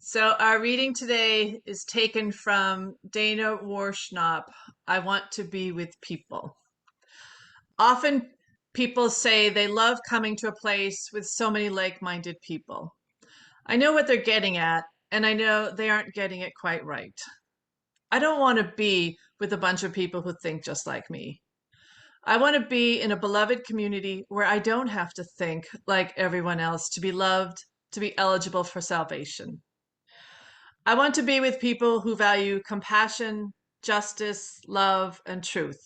So our reading today is taken from Dana Warschnop, I Want to Be with People. Often people say they love coming to a place with so many like-minded people. I know what they're getting at, and I know they aren't getting it quite right. I don't want to be with a bunch of people who think just like me. I want to be in a beloved community where I don't have to think like everyone else to be loved, to be eligible for salvation. I want to be with people who value compassion, justice, love, and truth,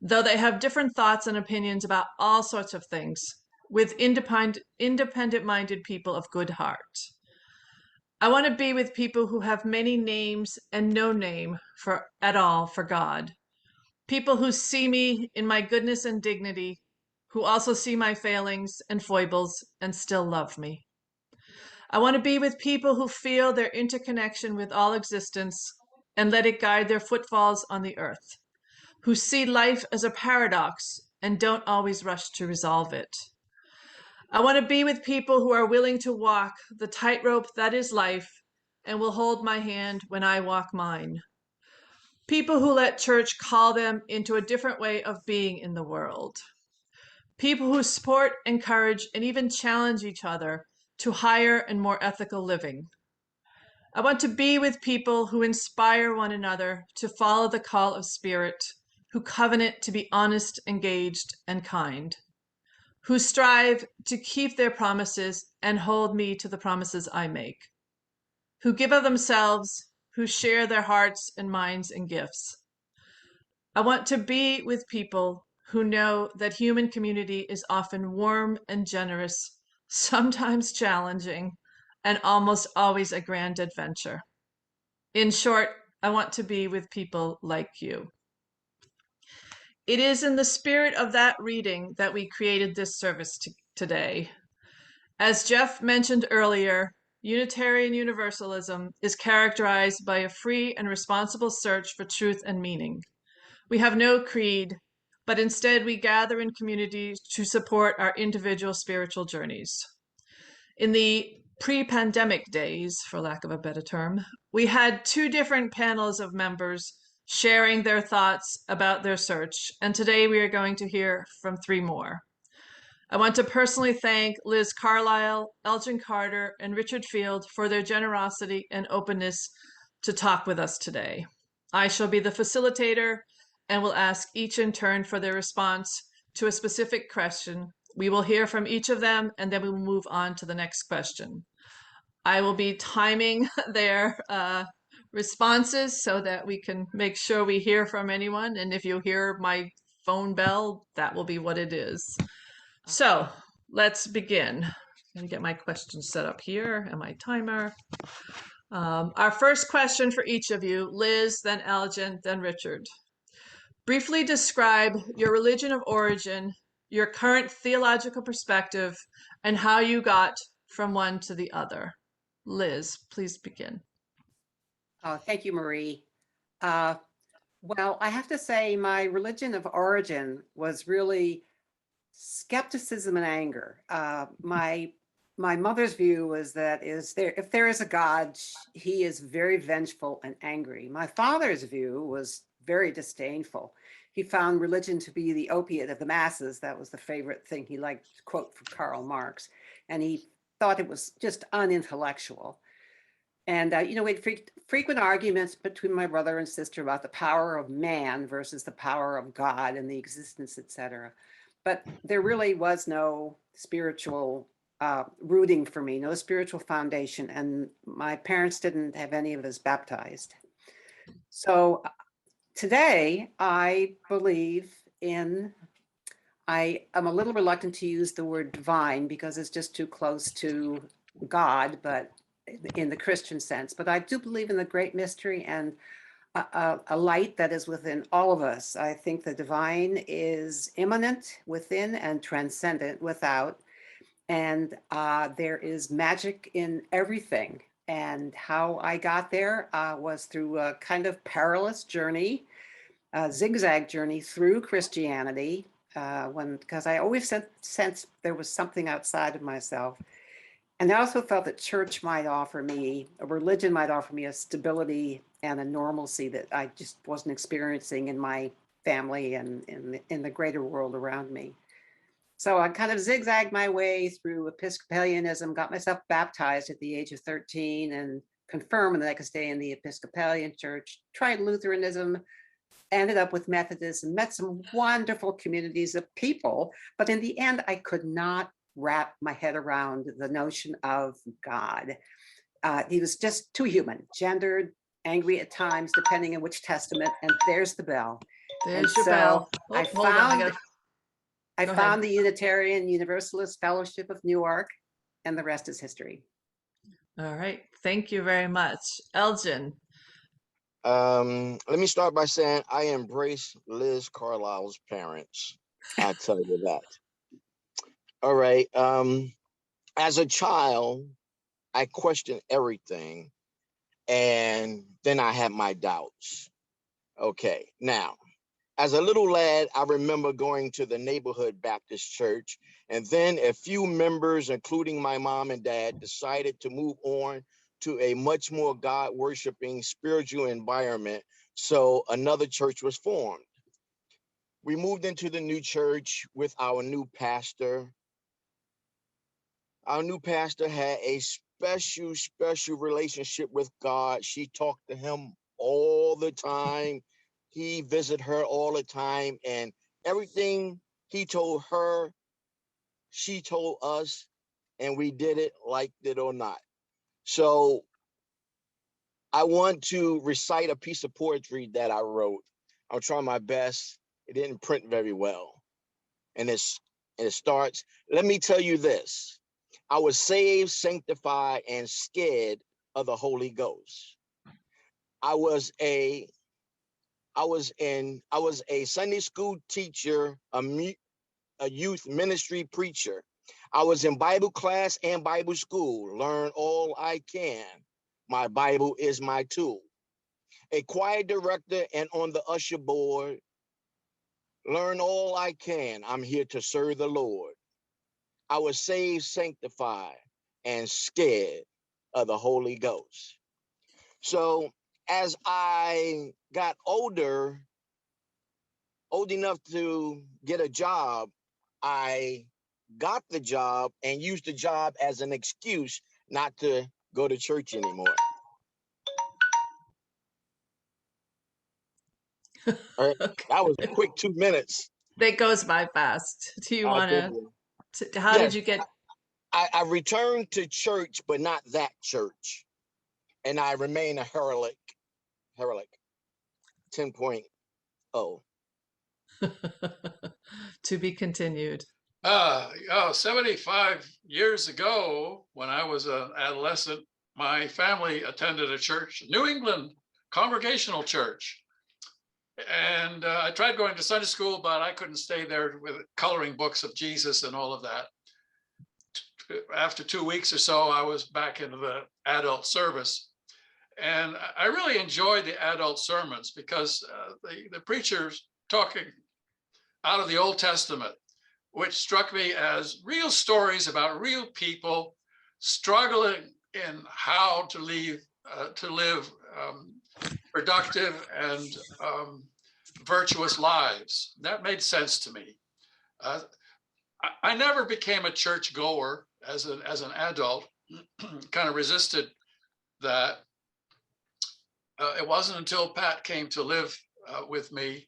though they have different thoughts and opinions about all sorts of things, with independent-minded people of good heart. I want to be with people who have many names and no name at all for God. People who see me in my goodness and dignity, who also see my failings and foibles and still love me. I want to be with people who feel their interconnection with all existence and let it guide their footfalls on the earth, who see life as a paradox and don't always rush to resolve it. I want to be with people who are willing to walk the tightrope that is life and will hold my hand when I walk mine. People who let church call them into a different way of being in the world. People who support, encourage, and even challenge each other to higher and more ethical living. I want to be with people who inspire one another to follow the call of spirit, who covenant to be honest, engaged, and kind, who strive to keep their promises and hold me to the promises I make, who give of themselves, who share their hearts and minds and gifts. I want to be with people who know that human community is often warm and generous, sometimes challenging, and almost always a grand adventure. In short, I want to be with people like you. It is in the spirit of that reading that we created this service today. As Jeff mentioned earlier, Unitarian Universalism is characterized by a free and responsible search for truth and meaning. We have no creed, but instead we gather in community to support our individual spiritual journeys. In the pre-pandemic days, for lack of a better term, we had two different panels of members sharing their thoughts about their search, and today we are going to hear from three more. I want to personally thank Liz Carlisle, Elgin Carter, and Richard Field for their generosity and openness to talk with us today. I shall be the facilitator and will ask each in turn for their response to a specific question. We will hear from each of them, and then we will move on to the next question. I will be timing their responses so that we can make sure we hear from anyone. And if you hear my phone bell, that will be what it is. So let's begin. I'm going to get my questions set up here and my timer. Our first question for each of you, Liz, then Elgin, then Richard. Briefly describe your religion of origin, your current theological perspective, and how you got from one to the other. Liz, please begin. Oh, thank you, Marie. Well, I have to say my religion of origin was really skepticism and anger. My mother's view was that if there is a God, he is very vengeful and angry. My father's view was very disdainful. He found religion to be the opiate of the masses. That was the favorite thing he liked to quote from Karl Marx. And he thought it was just unintellectual. And, we had frequent arguments between my brother and sister about the power of man versus the power of God and the existence, etc. But there really was no spiritual rooting for me, no spiritual foundation. And my parents didn't have any of us baptized. So today I believe I am a little reluctant to use the word divine because it's just too close to God, but in the Christian sense. But I do believe in the great mystery and a light that is within all of us. I think the divine is immanent within and transcendent without. And there is magic in everything. And how I got there was through a kind of perilous journey, a zigzag journey through Christianity, because I always sensed there was something outside of myself. And I also felt that church might offer me, a religion might offer me a stability and a normalcy that I just wasn't experiencing in my family and in the greater world around me. So I kind of zigzagged my way through Episcopalianism, got myself baptized at the age of 13 and confirmed the next day in the Episcopalian church, tried Lutheranism, ended up with Methodists and met some wonderful communities of people. But in the end, I could not wrap my head around the notion of God. He was just too human, gendered, angry at times, depending on which testament. And there's the bell. There's And your so bell. Oh, I hold on. Go ahead. found the Unitarian Universalist Fellowship of Newark, and the rest is history. All right. Thank you very much. Elgin. Let me start by saying I embrace Liz Carlisle's parents. I tell you that. All right. As a child, I questioned everything, and then I had my doubts. Okay. Now, as a little lad, I remember going to the neighborhood Baptist church, and then a few members, including my mom and dad, decided to move on to a much more God-worshiping spiritual environment. So another church was formed. We moved into the new church with our new pastor. Our new pastor had a special relationship with God. She talked to him all the time. He visited her all the time, and everything he told her, she told us, and we did it, liked it or not. So I want to recite a piece of poetry that I wrote. I'll try my best. It didn't print very well. And it starts, let me tell you this. I was saved, sanctified, and scared of the Holy Ghost. I was a Sunday school teacher, a youth ministry preacher. I was in Bible class and Bible school. Learn all I can. My Bible is my tool. A choir director and on the usher board. Learn all I can. I'm here to serve the Lord. I was saved, sanctified, and scared of the Holy Ghost. So as I got old enough to get a job, I got the job and used the job as an excuse not to go to church anymore. All right. Okay. That was a quick 2 minutes. That goes by fast. Do you want to, how Yes, did you get? I returned to church, but not that church. And I remain a herelic 10.0. To be continued. 75 years ago, when I was an adolescent, my family attended a church, New England Congregational Church. And I tried going to Sunday school, but I couldn't stay there with coloring books of Jesus and all of that. After 2 weeks or so, I was back into the adult service. And I really enjoyed the adult sermons because the preachers talking out of the Old Testament, which struck me as real stories about real people struggling in how to live productive and virtuous lives. That made sense to me. I never became a church goer as an adult. Kind of resisted that. It wasn't until Pat came to live with me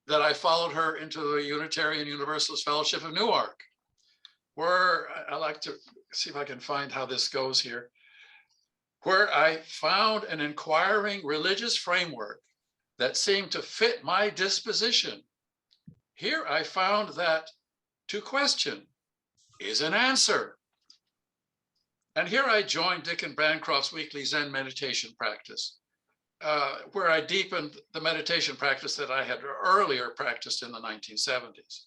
that I followed her into the Unitarian Universalist Fellowship of Newark, where I like to see if I can find how this goes here, where I found an inquiring religious framework that seemed to fit my disposition. Here I found that to question is an answer. And here I joined Dick and Bancroft's weekly Zen meditation practice, where I deepened the meditation practice that I had earlier practiced in the 1970s.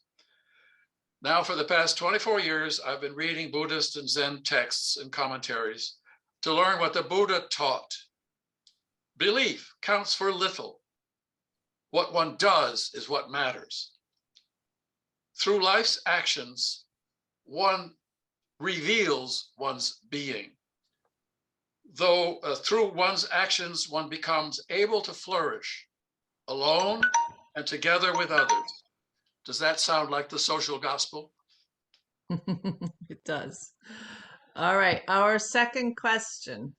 Now, for the past 24 years, I've been reading Buddhist and Zen texts and commentaries to learn what the Buddha taught. Belief counts for little. What one does is what matters. Through life's actions, one reveals one's being. Though through one's actions, one becomes able to flourish alone and together with others. Does that sound like the social gospel? It does. All right. Our second question.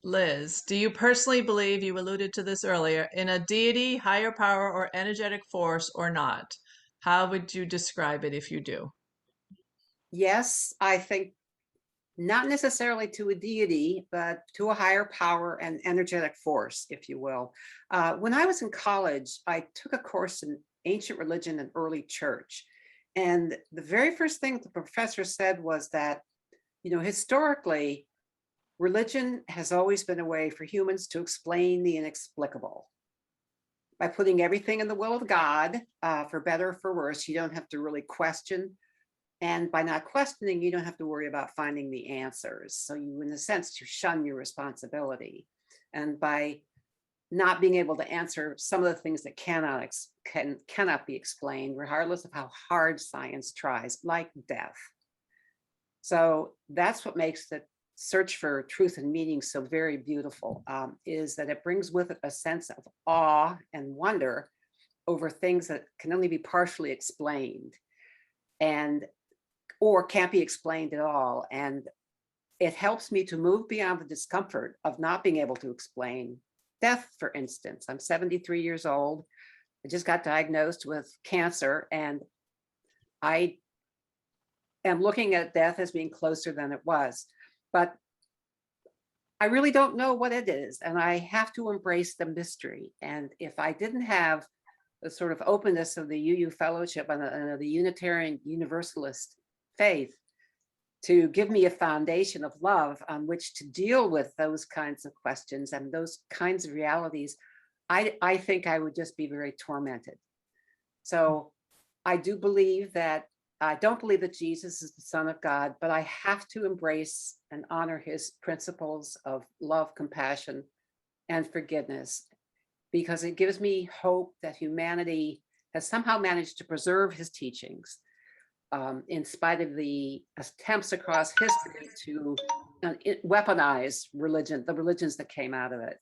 Liz, do you personally believe, you alluded to this earlier, in a deity, higher power, or energetic force or not? How would you describe it if you do? Yes, I think not necessarily to a deity, but to a higher power and energetic force, if you will. When I was in college, I took a course in ancient religion and early church. And the very first thing the professor said was that, historically, religion has always been a way for humans to explain the inexplicable. By putting everything in the will of God, for better or for worse, you don't have to really question. And by not questioning, you don't have to worry about finding the answers. So you, in a sense, you shun your responsibility. And by not being able to answer some of the things that cannot be explained, regardless of how hard science tries, like death. So that's what makes the search for truth and meaning so very beautiful, is that it brings with it a sense of awe and wonder over things that can only be partially explained or can't be explained at all. And it helps me to move beyond the discomfort of not being able to explain death, for instance. I'm 73 years old. I just got diagnosed with cancer, and I am looking at death as being closer than it was. But I really don't know what it is, and I have to embrace the mystery. And if I didn't have the sort of openness of the UU Fellowship and the Unitarian Universalist faith to give me a foundation of love on which to deal with those kinds of questions and those kinds of realities, I think I would just be very tormented. So I don't believe that Jesus is the Son of God, but I have to embrace and honor his principles of love, compassion, and forgiveness, because it gives me hope that humanity has somehow managed to preserve his teachings, in spite of the attempts across history to weaponize religion, the religions that came out of it.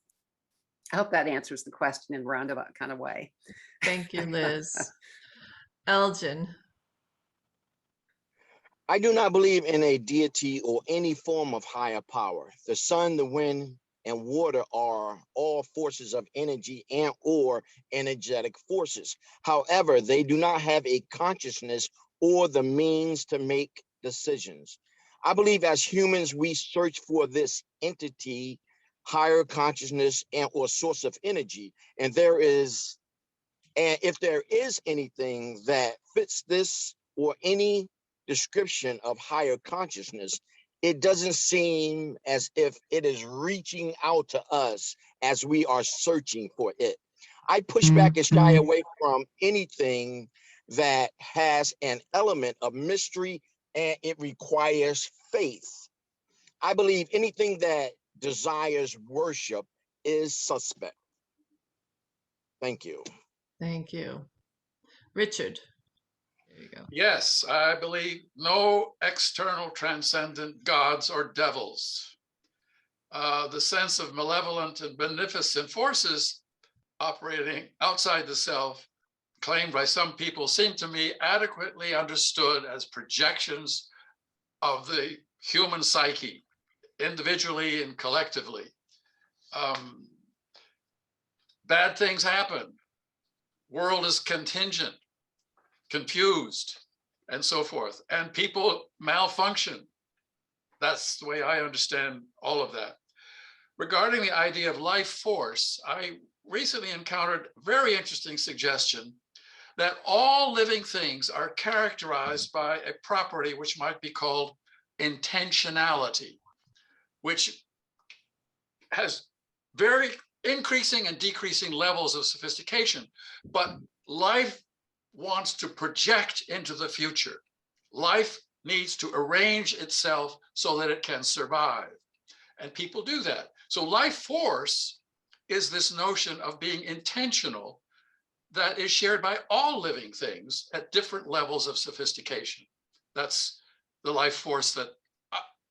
I hope that answers the question in a roundabout kind of way. Thank you, Liz. Elgin. I do not believe in a deity or any form of higher power. The sun, the wind, and water are all forces of energy and or energetic forces. However, they do not have a consciousness or the means to make decisions. I believe as humans, we search for this entity, higher consciousness, and or source of energy. And if there is anything that fits this or any description of higher consciousness, it doesn't seem as if it is reaching out to us as we are searching for it. I push back and shy away from anything that has an element of mystery and it requires faith. I believe anything that desires worship is suspect. Thank you. Thank you. Richard. There you go. Yes, I believe no external transcendent gods or devils. The sense of malevolent and beneficent forces operating outside the self, claimed by some people, seem to me adequately understood as projections of the human psyche, individually and collectively. Bad things happen. World is contingent, confused, and so forth. And people malfunction. That's the way I understand all of that. Regarding the idea of life force, I recently encountered a very interesting suggestion that all living things are characterized by a property which might be called intentionality, which has very increasing and decreasing levels of sophistication, but life wants to project into the future. Life needs to arrange itself so that it can survive. And people do that. So life force is this notion of being intentional that is shared by all living things at different levels of sophistication. That's the life force that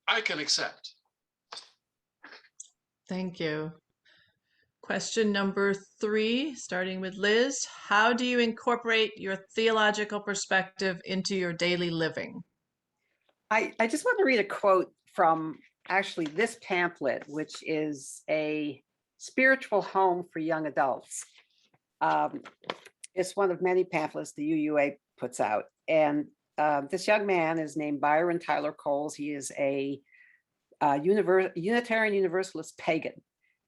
I can accept. Thank you. Question number 3, starting with Liz. How do you incorporate your theological perspective into your daily living? I just want to read a quote from actually this pamphlet, which is a spiritual home for young adults. It's one of many pamphlets the UUA puts out. And this young man is named Byron Tyler Coles. He is a Unitarian Universalist pagan.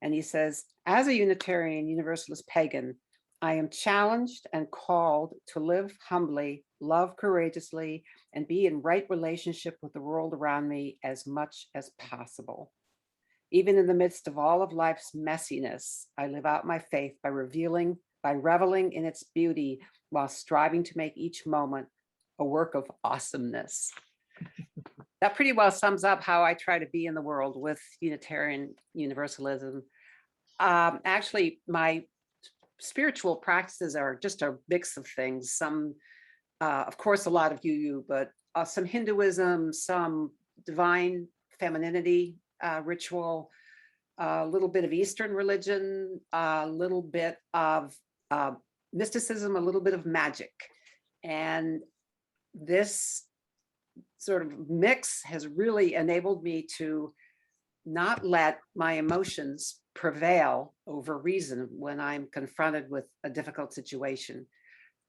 And he says, as a Unitarian Universalist pagan, I am challenged and called to live humbly, love courageously, and be in right relationship with the world around me as much as possible. Even in the midst of all of life's messiness, I live out my faith by reveling in its beauty while striving to make each moment a work of awesomeness. That pretty well sums up how I try to be in the world with Unitarian Universalism. Actually, my spiritual practices are just a mix of things. Some, of course, a lot of UU, but some Hinduism, some divine femininity ritual, a little bit of Eastern religion, a little bit of mysticism, a little bit of magic. And this sort of mix has really enabled me to not let my emotions prevail over reason when I'm confronted with a difficult situation,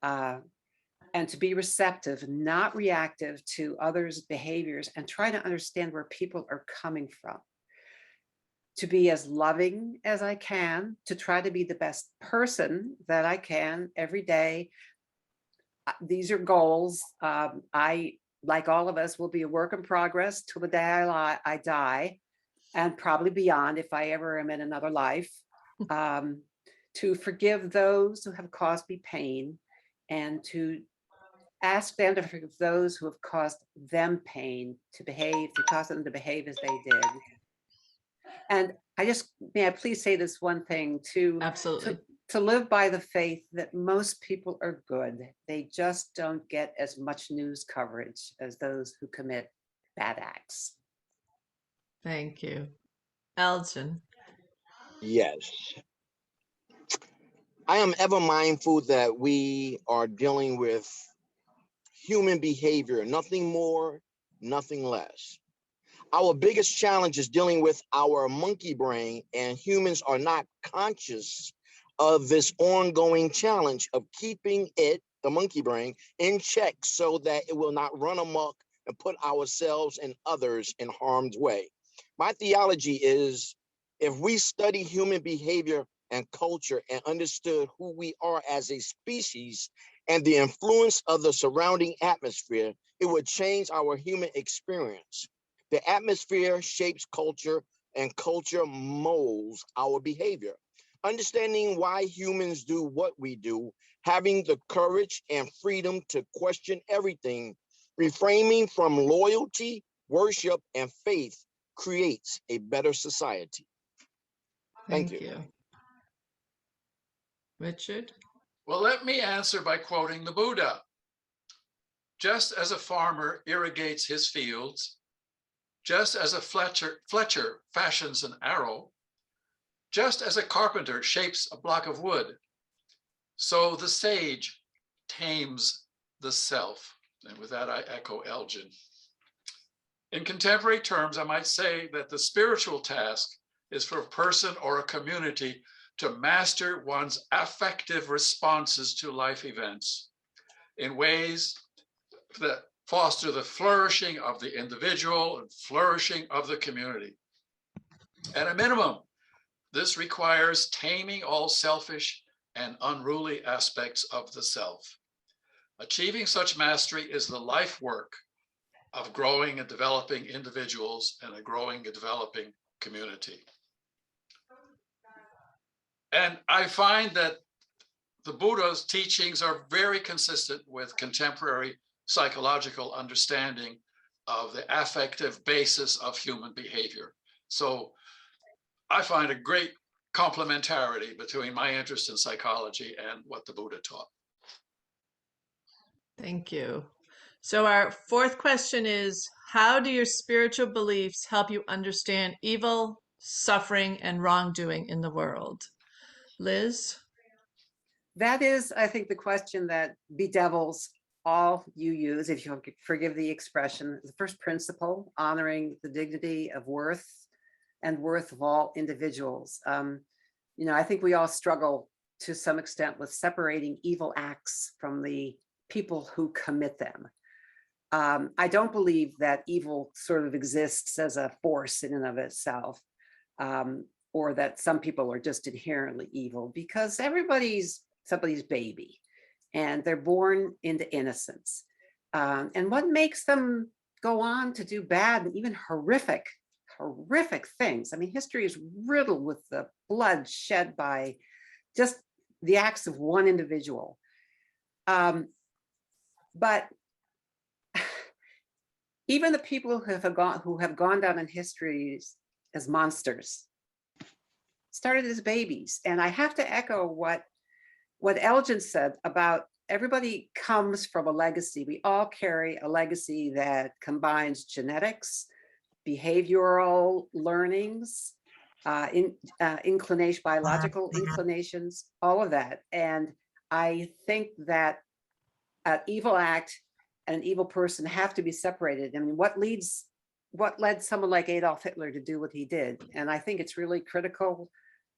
and to be receptive, not reactive to others' behaviors, and try to understand where people are coming from. To be as loving as I can, to try to be the best person that I can every day. These are goals. I, like all of us, will be a work in progress till the day I die, and probably beyond if I ever am in another life. To forgive those who have caused me pain, and to ask them to forgive those who have caused them pain, to cause them to behave as they did. And may I please say this one thing too? Absolutely. To live by the faith that most people are good. They just don't get as much news coverage as those who commit bad acts. Thank you. Elgin. Yes. I am ever mindful that we are dealing with human behavior, nothing more, nothing less. Our biggest challenge is dealing with our monkey brain, and humans are not conscious of this ongoing challenge of keeping it, the monkey brain, in check so that it will not run amok and put ourselves and others in harm's way. My theology is, if we study human behavior and culture and understood who we are as a species and the influence of the surrounding atmosphere, it would change our human experience. The atmosphere shapes culture, and culture molds our behavior. Understanding why humans do what we do, having the courage and freedom to question everything, refraining from loyalty, worship, and faith creates a better society. Thank you. Richard? Well, let me answer by quoting the Buddha. Just as a farmer irrigates his fields, just as a fletcher fashions an arrow, just as a carpenter shapes a block of wood, so the sage tames the self. And with that, I echo Elgin. In contemporary terms, I might say that the spiritual task is for a person or a community to master one's affective responses to life events in ways that foster the flourishing of the individual and flourishing of the community. At a minimum, this requires taming all selfish and unruly aspects of the self. Achieving such mastery is the life work of growing and developing individuals and a growing and developing community. And I find that the Buddha's teachings are very consistent with contemporary psychological understanding of the affective basis of human behavior. So I find a great complementarity between my interest in psychology and what the Buddha taught. Thank you. So our fourth question is, how do your spiritual beliefs help you understand evil, suffering, and wrongdoing in the world? Liz? That is, I think, the question that bedevils all UUs, if you forgive the expression. The first principle, honoring the dignity of worth and worth of all individuals. I think we all struggle to some extent with separating evil acts from the people who commit them. I don't believe that evil sort of exists as a force in and of itself, or that some people are just inherently evil, because everybody's somebody's baby and they're born into innocence. And what makes them go on to do bad and even horrific things? I mean, history is riddled with the blood shed by just the acts of one individual. But even the people who have gone down in history as monsters started as babies. And I have to echo what Elgin said about everybody comes from a legacy. We all carry a legacy that combines genetics, behavioral learnings, biological inclinations, all of that. And I think that an evil act and an evil person have to be separated. I mean, what led someone like Adolf Hitler to do what he did? And I think it's really critical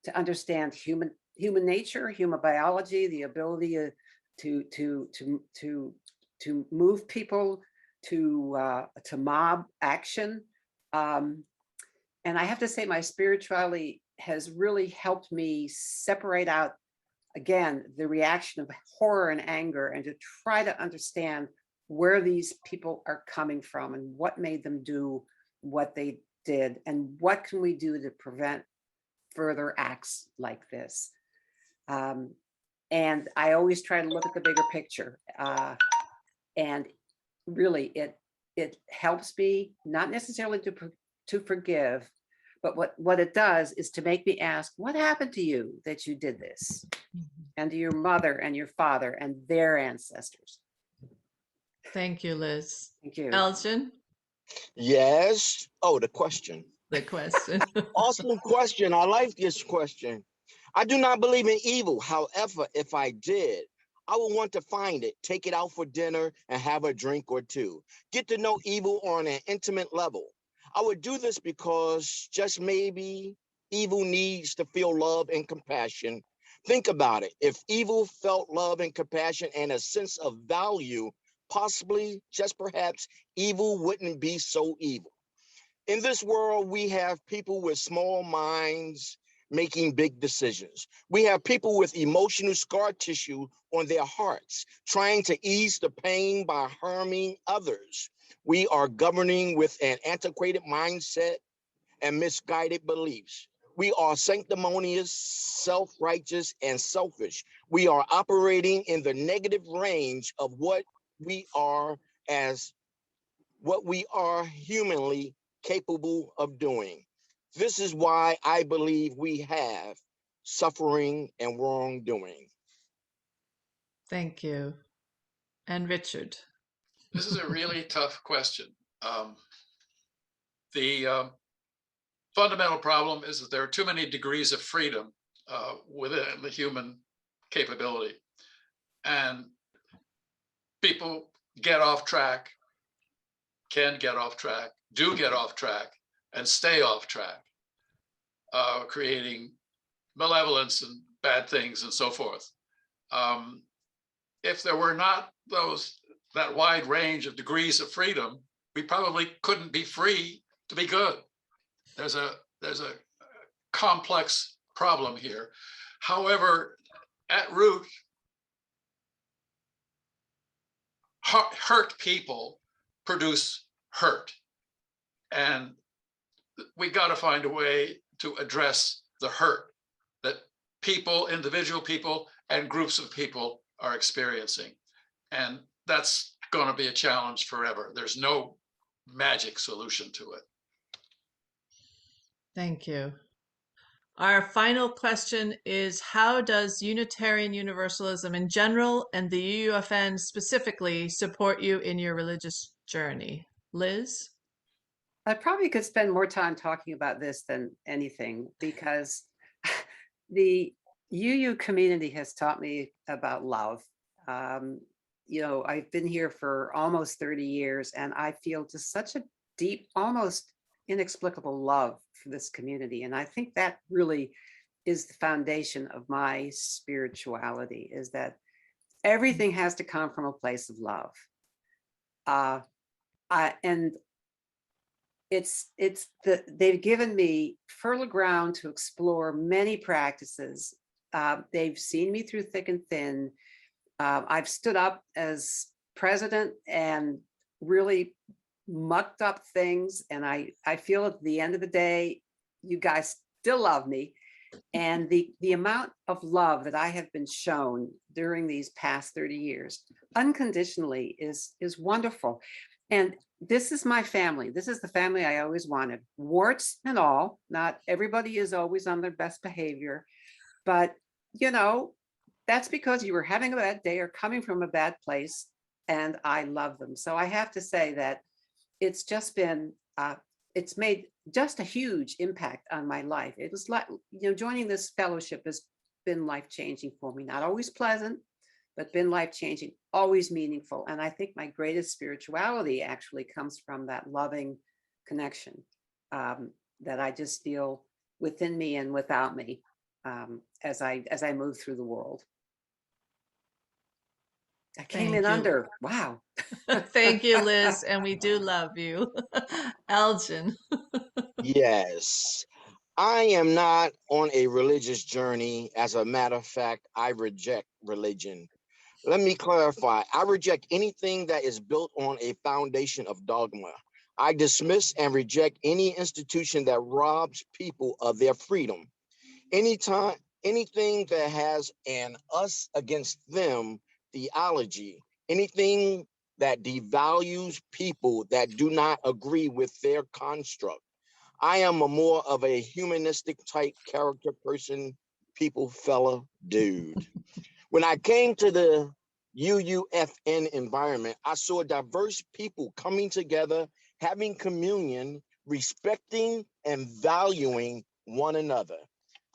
to understand human nature, human biology, the ability to move people to mob action. And I have to say, my spirituality has really helped me separate out, again, the reaction of horror and anger, and to try to understand where these people are coming from and what made them do what they did, and what can we do to prevent further acts like this. And I always try to look at the bigger picture. And really, it helps me not necessarily to forgive, but what it does is to make me ask, what happened to you that you did this? And to your mother and your father and their ancestors. Thank you, Liz. Thank you. Elgin? Yes. Oh, the question. The question. Awesome question. I like this question. I do not believe in evil. However, if I did, I would want to find it, take it out for dinner and have a drink or two. Get to know evil on an intimate level. I would do this because just maybe evil needs to feel love and compassion. Think about it. If evil felt love and compassion and a sense of value, possibly, just perhaps, evil wouldn't be so evil. In this world, we have people with small minds making big decisions. We have people with emotional scar tissue on their hearts, trying to ease the pain by harming others. We are governing with an antiquated mindset and misguided beliefs. We are sanctimonious, self-righteous, and selfish. We are operating in the negative range of what we are humanly capable of doing. This is why I believe we have suffering and wrongdoing. Thank you. And Richard? This is a really tough question. The fundamental problem is that there are too many degrees of freedom within the human capability. And people get off track, can get off track, do get off track, and stay off track, creating malevolence and bad things and so forth. If there were not that wide range of degrees of freedom, we probably couldn't be free to be good. There's a complex problem here. However, at root, hurt people produce hurt. And we got to find a way to address the hurt that people, individual people, and groups of people are experiencing. And that's going to be a challenge forever. There's no magic solution to it. Thank you. Our final question is, how does Unitarian Universalism in general and the UUFN specifically support you in your religious journey? Liz? I probably could spend more time talking about this than anything, because the UU community has taught me about love. You know, I've been here for almost 30 years, and I feel just such a deep, almost inexplicable love for this community. And I think that really is the foundation of my spirituality, is that everything has to come from a place of love. And they've given me fertile ground to explore many practices. They've seen me through thick and thin. I've stood up as president and really mucked up things. And I feel at the end of the day, you guys still love me. And the amount of love that I have been shown during these past 30 years, unconditionally, is wonderful. And this is my family. This is the family I always wanted, warts and all. Not everybody is always on their best behavior, but you know, that's because you were having a bad day or coming from a bad place, and I love them. So I have to say that it's just been, it's made just a huge impact on my life. It was like, you know, joining this fellowship has been life-changing for me. Not always pleasant, but been life-changing, always meaningful. And I think my greatest spirituality actually comes from that loving connection that I just feel within me and without me as I move through the world. I came in under, wow. Thank you, Liz, and we do love you. Elgin. Yes. I am not on a religious journey. As a matter of fact, I reject religion. Let me clarify. I reject anything that is built on a foundation of dogma. I dismiss and reject any institution that robs people of their freedom. Anything that has an us against them theology, anything that devalues people that do not agree with their construct. I am a more of a humanistic type character person, people fella dude. When I came to the UUFN environment, I saw diverse people coming together, having communion, respecting and valuing one another.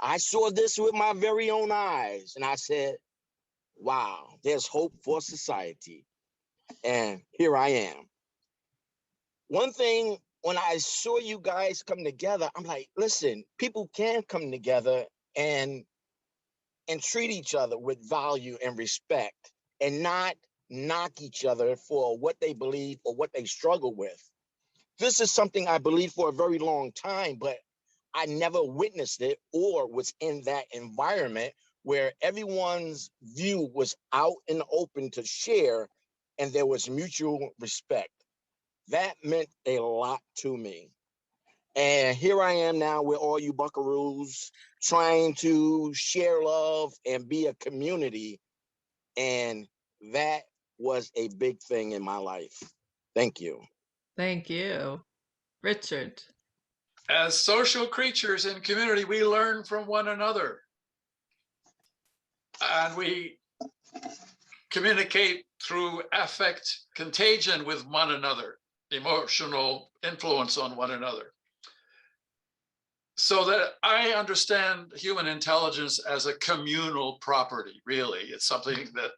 I saw this with my very own eyes, and I said, wow, there's hope for society. And here I am. One thing, when I saw you guys come together, I'm like, listen, people can come together and treat each other with value and respect, and not knock each other for what they believe or what they struggle with. This is something I believed for a very long time, but I never witnessed it or was in that environment where everyone's view was out in the open to share, and there was mutual respect. That meant a lot to me. And here I am now with all you buckaroos trying to share love and be a community. And that was a big thing in my life. Thank you. Thank you. Richard. As social creatures in community, we learn from one another. And we communicate through affect contagion with one another, emotional influence on one another. So that I understand human intelligence as a communal property, really. It's something that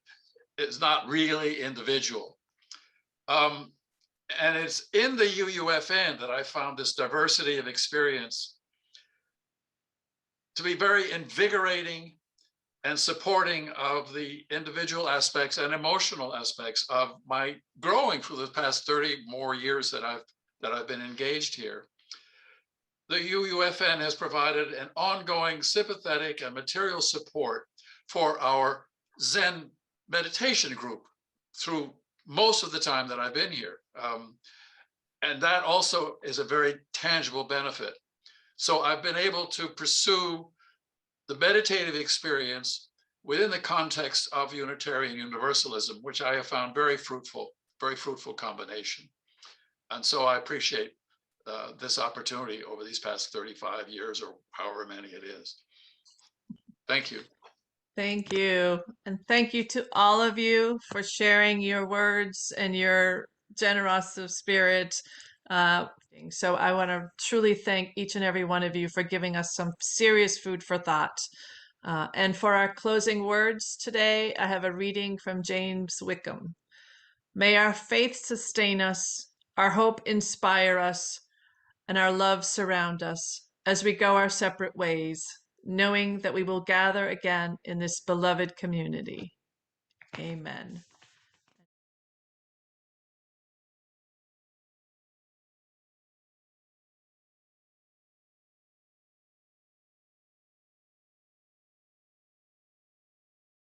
is not really individual. And it's in the UUFN that I found this diversity of experience to be very invigorating and supporting of the individual aspects and emotional aspects of my growing for the past 30 more years that I've been engaged here. The UUFN has provided an ongoing sympathetic and material support for our Zen meditation group through most of the time that I've been here. And that also is a very tangible benefit. So I've been able to pursue the meditative experience within the context of Unitarian Universalism, which I have found very fruitful combination. And so I appreciate this opportunity over these past 35 years or however many it is. Thank you. Thank you. And thank you to all of you for sharing your words and your generosity of spirit. So I want to truly thank each and every one of you for giving us some serious food for thought. And for our closing words today, I have a reading from James Wickham. May our faith sustain us, our hope inspire us, and our love surround us as we go our separate ways, knowing that we will gather again in this beloved community. Amen.